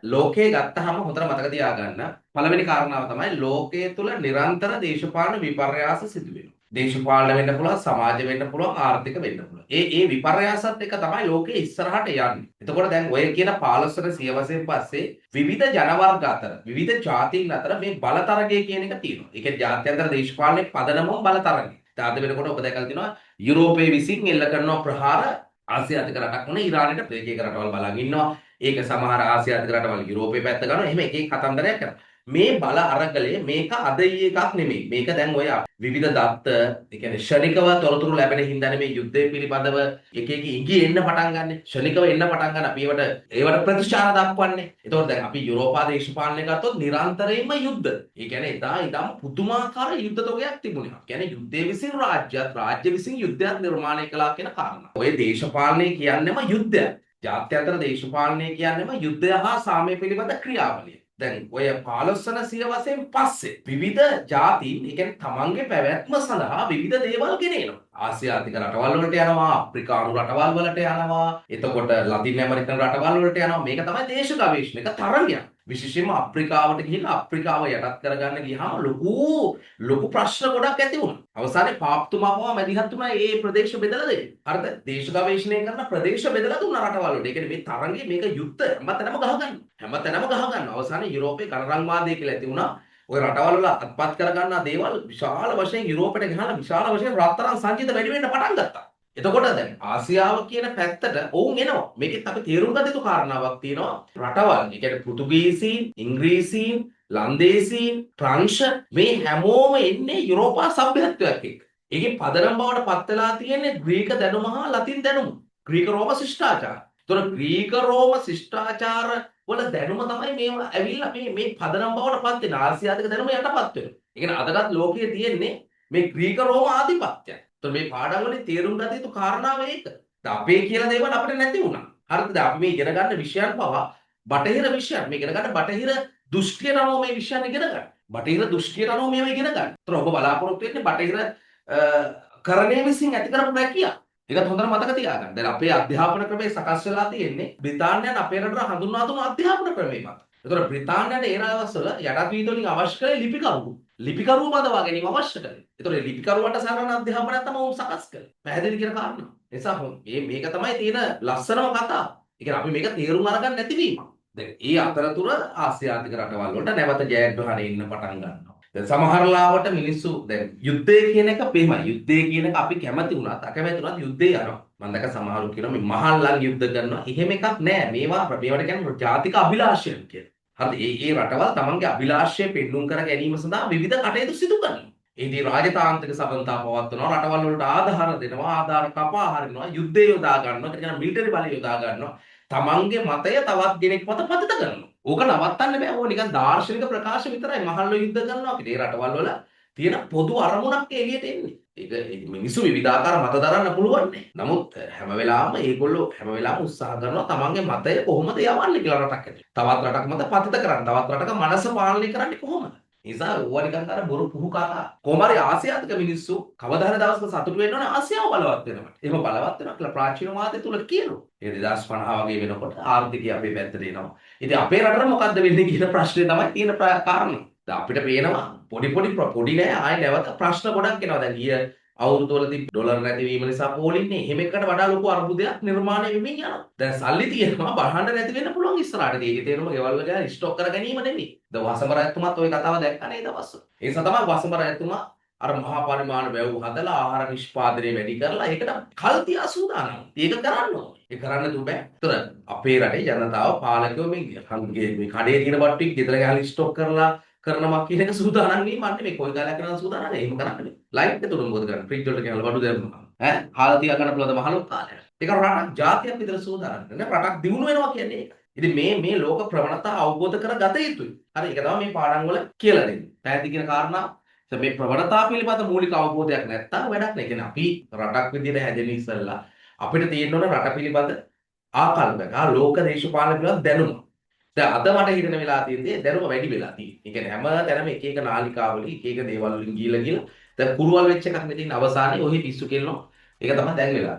ලෝකයේ ගත්තාම හොඳට මතක තියාගන්න පළවෙනි කාරණාව තමයි ලෝකයේ තුල නිරන්තර දේශපාලන විපර්යාස සිදු වෙනවා. දේශපාලන වෙන්න පුළුවන්, සමාජ වෙන්න පුළුවන්, ආර්ථික වෙන්න පුළුවන්. ඒ විපර්යාසත් එක තමයි ලෝකයේ ඉස්සරහට යන්නේ. එතකොට දැන් ඔය කියන 15 වන සියවසෙන් පස්සේ විවිධ ජනවර්ග අතර, විවිධ ජාතීන් අතර මේ බලතරගය කියන එක තියෙනවා. ඒකේ ජාත්‍යන්තර දේශපාලනයේ පදනමම බලතරගය. තාද වෙනකොට ඔබ දැකලා තියෙනවා යුරෝපයේ විසින් එල්ල කරන ප්‍රහාර ආසියාතික රටක් වුණ ඊරානයට එක එක රටවල් බලන් ඉන්නවා. ඒක සමහර ආසියාතික රටවල් යුරෝපයේ පැත්ත ගන්නවා. එහෙම එක එක කතන්දරයක් කරනවා. මේ බල අරගලය මේක අද ඊයේ එකක් නෙමෙයි. මේක දැන් ඔය විවිධ දත්ත, ඒ කියන්නේ ෂණිකව තොරතුරු ලැබෙන හින්දා මේ යුද්ධය පිළිබඳව එක එක ඉඟි එන්න පටන් ගන්න. ෂණිකව එන්න පටන් ගන්න. අපි ඒවට ප්‍රතිචාර දක්වන්නේ. ඒතකොට දැන් අපි යුරෝපා දේශපාලනය ගත්තොත් නිරන්තරයෙන්ම යුද්ධ. ඒ කියන්නේ එදා ඉඳන් පුදුමාකාර යුද්ධ තොගයක් තිබුණා. කියන්නේ යුද්ධය විසින් රාජ්‍යත්, රාජ්‍ය විසින් යුද්ධයක් නිර්මාණය කළා කියන කාරණා. ඔය දේශපාලනය කියන්නේම යුද්ධයක්. ජාත්‍යන්තර දේශපාලනය කියන්නේම යුද්ධය හා සාමය පිළිබඳ ක්‍රියාවලිය. දැන් ඔය 15 වන සියවසෙන් පස්සේ විවිධ ජාතීන්, ඒ කියන්නේ තමන්ගේ පැවැත්ම සඳහා විවිධ දේවල් ගෙනෙනවා. ආසියාතික රටවල් වලට යනවා, අප්‍රිකානු රටවල් වලට යනවා, එතකොට ලතින් ඇමරිකන් රටවල් වලට යනවා. මේක තමයි දේශ ගවේෂණ. එක තරගයක්. විශේෂයෙන්ම අප්‍රිකාවට ගිහිල්ලා අප්‍රිකාව යටත් කරගන්න ගියාම ලොකු ප්‍රශ්න ගොඩක් ඇති වුණා. අවසානයේ පාප්තුමා පවා මැදිහත් වුණා මේ ප්‍රදේශ බෙදලා දෙන්න. හරිද? දේශ ගවේෂණය කරන ප්‍රදේශ බෙදලා දුන්නා රටවල් වලට. ඒ කියන්නේ මේ තරඟේ මේක යුද්ධ හැමතැනම ගහගන්න. හැමතැනම ගහගන්න. අවසානයේ යුරෝපේ කනරංවාදය කියලා ඇති වුණා. ඔය රටවල් වල අත්පත් කරගන්නා දේවල් විශාල වශයෙන් යුරෝපයට ගහලා විශාල වශයෙන් රත්තරන් සංචිත වැඩි වෙන්න පටන් ගත්තා. එතකොට දැන් ආසියාව කියන පැත්තට ඔවුන් එනවා. මේකෙත් අපි තේරුම් ගත යුතු කාරණාවක් තියෙනවා. රටවල්, ඒ කියන්නේ පෘතුගීසීන්, ඉංග්‍රීසීන්, ලන්දේසීන්, ප්‍රංශ මේ හැමෝම එන්නේ යුරෝපා සભ્યත්වයක් එක්ක. ඒකේ පදනම් බවට පත් වෙලා තියෙන්නේ ග්‍රීක දැනුම හා ලතින් දැනුම. ග්‍රීක රෝම ශිෂ්ටාචාර. ඒතකොට ග්‍රීක රෝම ශිෂ්ටාචාර වල දැනුම තමයි මේවා ඇවිල්ලා මේ පදනම් බවට පත් වෙන ආසියාතික දැනුම යටපත් වෙනවා. ඒ කියන්නේ අදටත් ලෝකයේ තියෙන්නේ මේ ග්‍රීක රෝම ආධිපත්‍යය. તો මේ පාඩම් වලින් තේරුම් ගත යුතු කාරණාව ඒක. දැන් අපේ කියලා දේවල් අපිට නැති වුණා. හරිද? අපි මේ ඉගෙන ගන්න විෂයන් පවා බටහිර විෂයන්. මේ ඉගෙන ගන්න බටහිර දෘෂ්ටියට අනුව මේ විෂයන් ඉගෙන ගන්න. බටහිර දෘෂ්ටියට අනුව මේවා ඉගෙන ගන්න. ඒතර ඔබ බලාපොරොත්තු වෙන්නේ බටහිර කරණය විසින් ඇති කරපු රැකියාව. ඒකත් හොඳට මතක තියාගන්න. දැන් අපේ අධ්‍යාපන ක්‍රමය සකස් වෙලා තියෙන්නේ බ්‍රිතාන්‍යයන් අපේ රටට හඳුන්වා දුන්න අධ්‍යාපන ක්‍රමය මත. ඒතර බ්‍රිතාන්‍යයට ඒ රටවල යටත් වීත වලින් අවශ්‍ය කරේ ලිපිකරු. ලිපිකරුව බදවා ගැනීම අවශ්‍ය කරේ. ඒතර ලිපිකරුවන්ට සරණ අධ්‍යාපනයක් තමයි උන් සකස් කළේ. පැහැදිලි කියන කාරණා. නිසා මේක තමයි තියෙන ලස්සනම කතාව. ඒ කියන්නේ අපි මේක තේරුම් අරගන්න නැතිවීම. දැන් ඒ අතරතුර ආසියාතික රටවල් වලට නැවත ජයග්‍රහණය ඉන්න පටන් ගන්නවා. දැන් සමහර ලාවට මිනිස්සු දැන් යුද්ධය කියන එක පේමයි. යුද්ධය කියන එක අපි කැමති වුණත් අකමැති වුණත් යුද්ධය යනවා. මම දැක සමහරු කියනවා මේ මහල්ලන් යුද්ධ කරනවා. එහෙම එකක් නෑ. මේවට කියන්නේ ජාතික අභිලාෂයන් කියලා. හරිද? ඒ රටවල් තමන්ගේ අභිලාෂය පෙන්눔 කර ගැනීම සඳහා විවිධ කටයුතු සිදු කරනවා. ඒදී රාජතාන්ත්‍රික සබඳතා පවත්වනවා, රටවල් වලට ආධාර දෙනවා, ආධාර කපා හරිනවා, යුද්ධය යොදා ගන්නවා, කියන මිලිටරි බලය යොදා ගන්නවා. තමන්ගේ මතය තවත් කෙනෙක් මත පතිත කරනවා. ඕක නවත්තන්න බෑ. ඕක නිකන් දාර්ශනික ප්‍රකාශ විතරයි. මහල්ලෝ යුද්ධ කරනවා. අපිට ඒ රටවල් වල තියෙන පොදු අරමුණක් එළියට එන්නේ. ඒක මිනිස්සු විවිධාකාර මත දරන්න පුළුවන් නේ. නමුත් හැම වෙලාවෙම ඒගොල්ලෝ හැම වෙලාවෙම උත්සාහ කරනවා තමන්ගේ මතය කොහොමද යවන්නේ කියලා රටක් ඇතුලේ. තවත් රටක් මත පතිත කරන්න. තවත් රටක මනස පාලනය කරන්නේ කොහොමද? නිසා ඕවා නිකන් අර බොරු පුහු කතා. කොහොම හරි ආසියාතික මිනිස්සු කවදා හරි දවසක සතුටු වෙන්න ඕනේ ආසියාව බලවත් වෙනවට. එහෙම බලවත් වෙනවා කියලා ප්‍රාචීනවාදය තුල කියනවා. ඒ 2050 වගේ වෙනකොට ආර්ථිකය අපේ පැත්තට එනවා. ඉතින් අපේ රටට මොකද්ද වෙන්නේ කියන ප්‍රශ්නේ තමයි තියෙන කාරණා. දැන් අපිට පේනවා පොඩි නෑ ආයෙ නැවත ප්‍රශ්න ගොඩක් එනවා. දැන් ගිය අවුරුදුවලදී ඩොලර් නැතිවීම නිසා පෝලින්නේ එහෙම එකකට වඩා ලොකු අර්බුදයක් නිර්මාණය වෙමින් යනවා. දැන් සල්ලි තියෙනවා බහන්න නැති වෙන්න පුළුවන් ඉස්සරහට. ඒකේ තේරුම ගෙවල් වල ගියා ස්ටොක් කර ගැනීම නෙමෙයි. දැන් වසඹ රජතුමාත් ওই කතාව දැක්කා නේද දවස්වල. ඒ නිසා තමයි වසඹ රජතුමා අර මහා පරිමාණ වැව් හදලා ආහාර නිෂ්පාදනය වැඩි කරලා ඒකට කල් තියා සූදානම්. ඒක කරන්න ඕනේ. ඒ කරන්න දුබෑ. ඒතර අපේ රටේ ජනතාව පාලකයෝ මේ කඩේ තියෙන බට්ටු ගෙදර ගහලා ස්ටොක් කරලා කරනවා කියන එක සූදානම් වීම අන්නේ මේ කොයි කාලයක් කරනවා සූදානම් එහෙම කරන්නේ. ලයිට් එක තුන මොකද කරන්නේ? ෆ්‍රිජ් වලට ගෙනල්ලා බඩු දැම්මම. හාල් තියා ගන්න පුළුවන් මහලොක් කාලයක්. ඒක රටක් ජාතියක් විතර සූදානම් වෙන රටක් දිනු වෙනවා කියන්නේ ඒක. ඉතින් මේ ලෝක ප්‍රවණතා අවබෝධ කරගත යුතුයි. හරි ඒක තමයි මේ පාඩම් වල කියලා දෙන්නේ. පැහැදිලි කියන කාරණා. මේ ප්‍රවණතා පිළිබඳ මූලික අවබෝධයක් නැත්තම් වැඩක් නැහැ. කියන්නේ අපි රටක් විදිහට හැදෙන ඉස්සෙල්ලා අපිට තියෙන්න ඕන රට පිළිබඳ ආකල්පයක්. ලෝක දේශපාලන පිළිබඳ දැනුම. දැන් අද මට හිතෙන වෙලා තියෙන්නේ දැනුම වැඩි වෙලා තියෙන්නේ. ඒ කියන්නේ හැම තැනම එක එක නාලිකාවල එක එක දේවල් වලින් ගිහලා දැන් කුරුවල් වෙච්ච එකක් නෙදින් අවසානයේ ඔහි පිස්සු කෙල්ලෝ ඒක තමයි දැන් වෙලා.